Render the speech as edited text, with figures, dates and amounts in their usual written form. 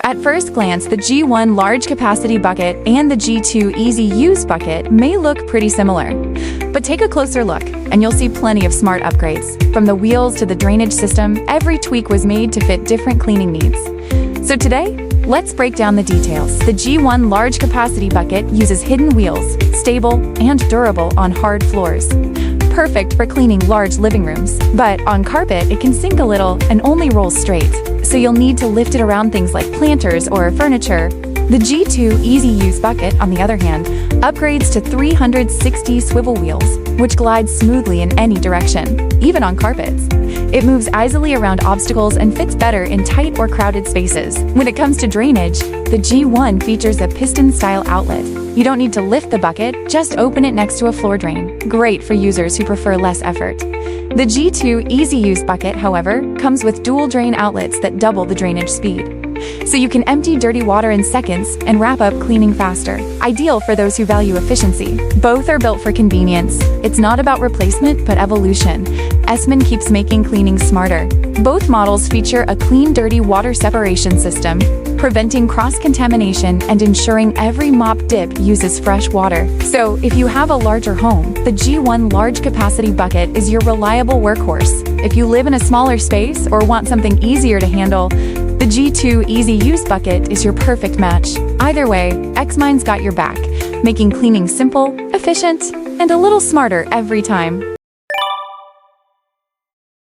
At first glance, the G1 large capacity bucket and the G2 easy use bucket may look pretty similar. But take a closer look, and you'll see plenty of smart upgrades. From the wheels to the drainage system, every tweak was made to fit different cleaning needs. So today, let's break down the details. The G1 large capacity bucket uses hidden wheels, stable and durable on hard floors. Perfect for cleaning large living rooms. But on carpet, it can sink a little and only rolls straight, so you'll need to lift it around things like planters or furniture. The G2 Easy Use bucket, on the other hand, upgrades to 360 swivel wheels, which glide smoothly in any direction, even on carpets. It moves easily around obstacles and fits better in tight or crowded spaces. When it comes to drainage, the G1 features a piston-style outlet. You don't need to lift the bucket, just open it next to a floor drain. Great for users who prefer less effort. The G2 Easy Use bucket, however, comes with dual drain outlets that double the drainage speed. So you can empty dirty water in seconds and wrap up cleaning faster. Ideal for those who value efficiency. Both are built for convenience. It's not about replacement, but evolution. Essman keeps making cleaning smarter. Both models feature a clean dirty water separation system, preventing cross-contamination and ensuring every mop dip uses fresh water. So if you have a larger home, the G1 large capacity bucket is your reliable workhorse. If you live in a smaller space or want something easier to handle, the G2 Easy Use bucket is your perfect match. Either way, Xmine's got your back, making cleaning simple, efficient, and a little smarter every time.